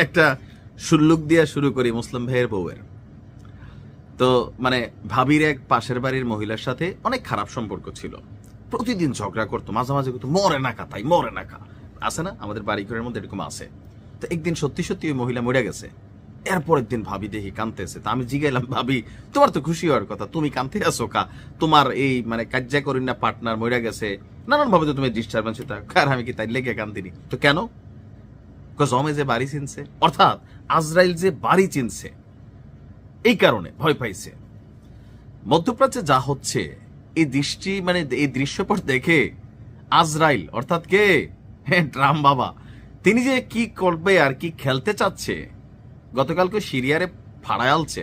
একটা সুল্লুক দিয়ে শুরু করি মুসলিম ভাইয়ের বউয়ের। তো মানে ভাবির এক পাশের বাড়ির মহিলার সাথে অনেক খারাপ সম্পর্ক ছিল, প্রতিদিন ঝগড়া করতো, মাঝে মাঝে করতো মরে না তাই মরে না আছে না আমাদের বাড়ি ঘরের মধ্যে এরকম আছে। তো একদিন সত্যি সত্যি ওই মহিলা মরে গেছে। এরপরের দিন ভাবি দেখি কাঁদতেছে। তা আমি জিগাইলাম, ভাবি তোমার তো খুশি হওয়ার কথা, তুমি কাঁদতে আসো কা? তোমার এই মানে কাজ্যা করি না পার্টনার মরে গেছে, নানান ভাবে তো তুমি ডিস্টার্বেন্স হতে। আর আমি কি তাই লেগে কান্দিনি? তো কেন? জমে যে বাড়ি চিনছে, অর্থাৎ আজরাইল যে বাড়ি চিনছে, এই কারণে ভয় পাইছে। মধ্যপ্রাচ্যে যা হচ্ছে এই দৃষ্টি মানে এই দৃশ্যপট দেখে আজরাইল অর্থাৎ কে, ট্রাম্প বাবা, তিনি যে কি করবে আর কি খেলতে চাচ্ছে গতকালকে সিরিয়ারে ফাড়ায় আলছে।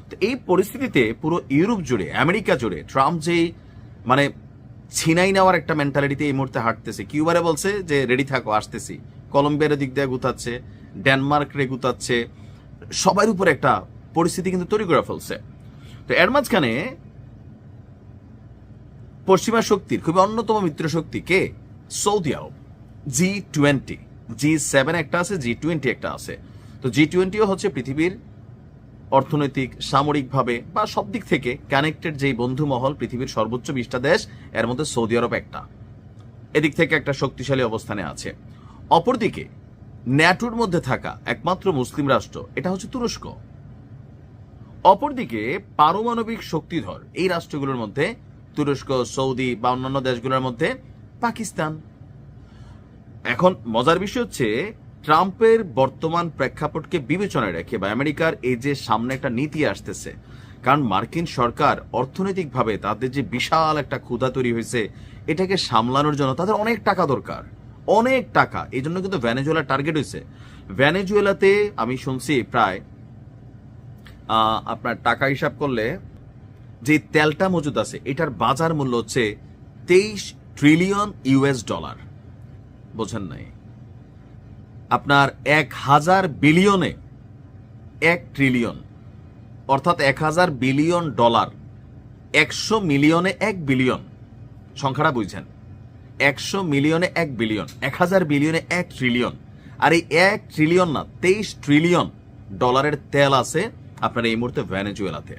তো এই পরিস্থিতিতে পুরো ইউরোপ জুড়ে, আমেরিকা জুড়ে ট্রাম্প যে মানে ছিনাই নেওয়ার একটা মেন্টালিটিতে এই মুহূর্তে হাঁটতেছে। কিউবারে বলছে যে রেডি থাকো আসতেছি, কলম্বিয়ার দিক দিয়ে গুতাচ্ছে, ডেনমার্ক রে গুতাচ্ছে, সবার উপরে একটা পরিস্থিতি কিন্তু তৈরি করে ফেলছে। তো এর মাঝখানে পশ্চিমা শক্তির খুবই অন্যতম মিত্র শক্তি কে? সৌদি আরব। G20, G7 একটা আছে, G20 একটা আছে। তো G20ও হচ্ছে পৃথিবীর অর্থনৈতিক, সামরিকভাবে বা সব দিক থেকে কানেক্টেড যেই বন্ধু মহল, পৃথিবীর সর্বোচ্চ 20টা দেশ, এর মধ্যে সৌদি আরব একটা, এদিক থেকে একটা শক্তিশালী অবস্থানে আছে। অপরদিকে ন্যাটোর মধ্যে থাকা একমাত্র মুসলিম রাষ্ট্র এটা হচ্ছে তুরস্ক। অপরদিকে পারমাণবিক শক্তিধর এই রাষ্ট্রগুলোর মধ্যে তুরস্ক, সৌদি বা অন্যান্য দেশগুলোর মধ্যে পাকিস্তান। এখন মজার বিষয় হচ্ছে ট্রাম্পের বর্তমান প্রেক্ষাপটকে বিবেচনায় রেখে বা আমেরিকার এই যে সামনে একটা নীতি আসতেছে, কারণ মার্কিন সরকার অর্থনৈতিকভাবে তাদের যে বিশাল একটা ক্ষুধা তৈরি হয়েছে, এটাকে সামলানোর জন্য তাদের অনেক টাকা দরকার, অনেক টাকা। এই জন্য কিন্তু ভেনেজুয়েলা টার্গেট হয়েছে। ভেনেজুয়েলাতে আমি শুনছি প্রায় আপনার টাকা হিসাব করলে যে তেলটা মজুদ আছে এটার বাজার মূল্য হচ্ছে 23 ট্রিলিয়ন ইউএস ডলার। বোঝেন নাই? আপনার 1000 বিলিয়নে 1 ট্রিলিয়ন, অর্থাৎ 1000 বিলিয়ন ডলার, 100 মিলিয়নে 1 বিলিয়ন। সংখ্যাটা বুঝছেন? 100 মিলিয়নে 1 বিলিয়ন, 1000 বিলিয়নে 1 ট্রিলিয়ন। আর এই 1 ট্রিলিয়ন না, 23 ট্রিলিয়ন ডলারের তেল আছে আপনার এই মুহূর্তে ভেনেজুয়েলাতে।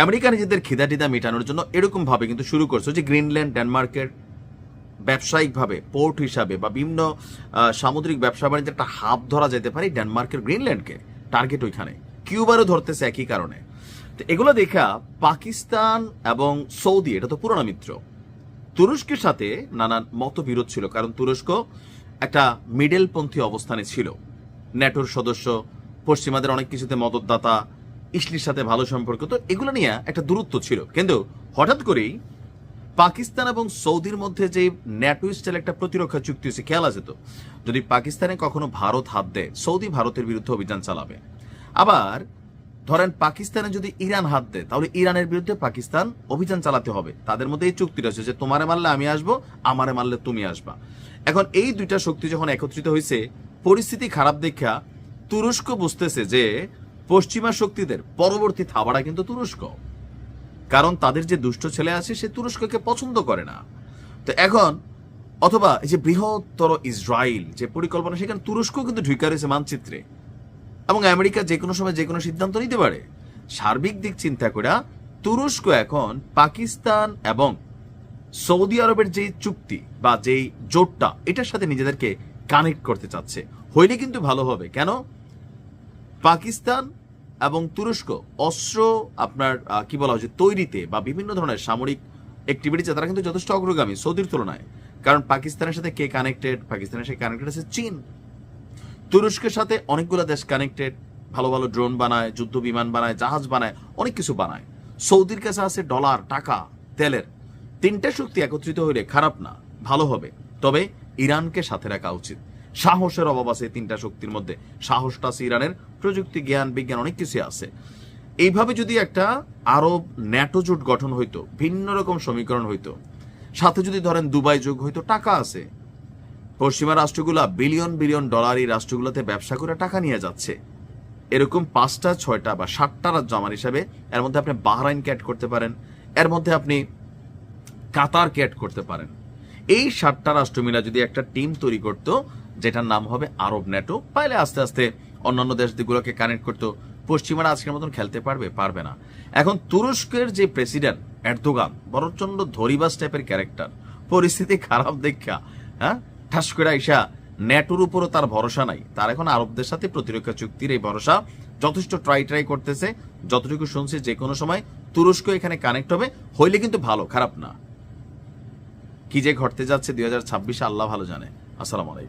আমেরিকা নিজেদের খিদা টিদা মেটানোর জন্য এরকম ভাবে কিন্তু শুরু করছে যে গ্রিনল্যান্ড, ডেনমার্কের ব্যবসায়িকভাবে পোর্ট হিসাবে বা বিভিন্ন সামুদ্রিক ব্যবসা বাণিজ্যের একটা হাব ধরা যেতে পারে ডেনমার্কের গ্রিনল্যান্ডকে টার্গেট ওইখানে। কিউবারও ধরতেছে একই কারণে। তো এগুলো দেখা পাকিস্তান এবং সৌদি, এটা তো পুরনো মিত্র, তুরস্কের সাথে নানান মতবিরোধ ছিল, কারণ তুরস্ক একটা মিডলপন্থী অবস্থানে ছিল, ন্যাটোর সদস্য, পশ্চিমাদের অনেক কিছুতে মদতদাতা, ইসলির সাথে ভালো সম্পর্ক, তো এগুলো নিয়ে একটা দূরত্ব ছিল। কিন্তু হঠাৎ করেই পাকিস্তান এবং সৌদির মধ্যে যে ন্যাটো স্টাইল একটা প্রতিরক্ষা চুক্তি হয়েছে, খেয়াল আছে তো? যদি পাকিস্তানে কখনো ভারত হাত দেয়, সৌদি ভারতের বিরুদ্ধে অভিযান চালাবে। আবার ধরেন পাকিস্তানে যদি ইরান হাত দেয়, তাহলে ইরানের বিরুদ্ধে পাকিস্তান অভিযান চালাতে হবে। তাদের মধ্যে এই চুক্তি রয়েছে যে তোমারে মারলে আমি আসবো, আমারে মারলে তুমি আসবা। এখন এই দুইটা শক্তি যখন একত্রিত হয়েছে, পরিস্থিতি খারাপ দেখা তুরস্ক বুঝতেছে যে পশ্চিমা শক্তিদের পরবর্তী থাবাড়া কিন্তু তুরস্ক, কারণ তাদের যে দুষ্ট ছেলে আছে সে তুরস্ককে পছন্দ করে না। তো এখন অথবা এই যে বৃহত্তর ইসরায়েল যে পরিকল্পনা, সেখানে তুরস্ক কিন্তু ঢুকা রয়েছে মানচিত্রে, এবং আমেরিকা যে কোনো সময় যে কোনো সিদ্ধান্ত নিতে পারে। সার্বিক দিক চিন্তা করে তুরস্ক এখন পাকিস্তান এবং সৌদি আরবের যে চুক্তি বা যেই জোটটা, এটার সাথে নিজেদেরকে কানেক্ট করতে চাচ্ছে। হইলে কিন্তু ভালো হবে। কেন? পাকিস্তান এবং তুরস্ক অস্ত্র আপনার কি বলা হচ্ছে তৈরিতে বা বিভিন্ন ধরনের সামরিক অ্যাক্টিভিটিতে তারা কিন্তু যথেষ্ট অগ্রগামী সৌদির তুলনায়। কারণ পাকিস্তানের সাথে কে কানেক্টেড? পাকিস্তানের সাথে কানেক্টেড আছে চীন। তুরস্কের সাথে অনেকগুলো দেশ কানেক্টেড, ভালো ভালো ড্রোন বানায়, যুদ্ধ বিমান বানায়, জাহাজ বানায়, অনেক কিছু বানায়। সৌদির কাছে আছে ডলার, টাকা, তেলের। তিনটা শক্তি একত্রিত হইলে খারাপ না, ভালো হবে। তবে ইরানকে সাথে রাখা উচিত। সাহসের অভাব আছে তিনটা শক্তির মধ্যে। সাহসটা আছে ইরানের, প্রযুক্তি, জ্ঞান, বিজ্ঞান অনেক কিছু আছে। এইভাবে যদি একটা আরব ন্যাটো জোট গঠন হইতো, ভিন্ন রকম সমীকরণ হইতো, সাথে যদি ধরেন দুবাই যোগ হইতো, টাকা আছে। পশ্চিমা রাষ্ট্রগুলা বিলিয়ন বিলিয়ন ডলার এই রাষ্ট্রগুলোতে ব্যবসা করে টাকা নিয়ে যাচ্ছে। এরকম 5টা 6টা বা 7টা রাজ্য আমার হিসাবে, এর মধ্যে আপনি বাহরাইনকে অ্যাড করতে পারেন, এর মধ্যে আপনি কাতারকে অ্যাড করতে পারেন। এই 7টা রাষ্ট্র মিলা যদি একটা টিম তৈরি করতো, যেটার নাম হবে আরব ন্যাটো, পাইলে আস্তে আস্তে অন্যান্য দেশগুলোকে কানেক্ট করতো, পশ্চিমারা আজকের মতন খেলতে পারবে না। এখন তুরস্কের যে প্রেসিডেন্ট এরদোগান বড়চন্ড ধরিবাস টাইপের ক্যারেক্টার, পরিস্থিতি খারাপ দেখা হ্যাঁ ঠাস করে আইসা ন্যাটোর উপরও তার ভরসা নাই, তার এখন আরবদের সাথে প্রতিরক্ষা চুক্তির এই ভরসা যথেষ্ট ট্রাই করতেছে। যতটুকু শুনছি যে কোনো সময় তুরস্ক এখানে কানেক্ট হইলে কিন্তু ভালো, খারাপ না। কি যে ঘটতে যাচ্ছে 2026 আল্লাহ ভালো জানে। আসসালামু আলাইকুম।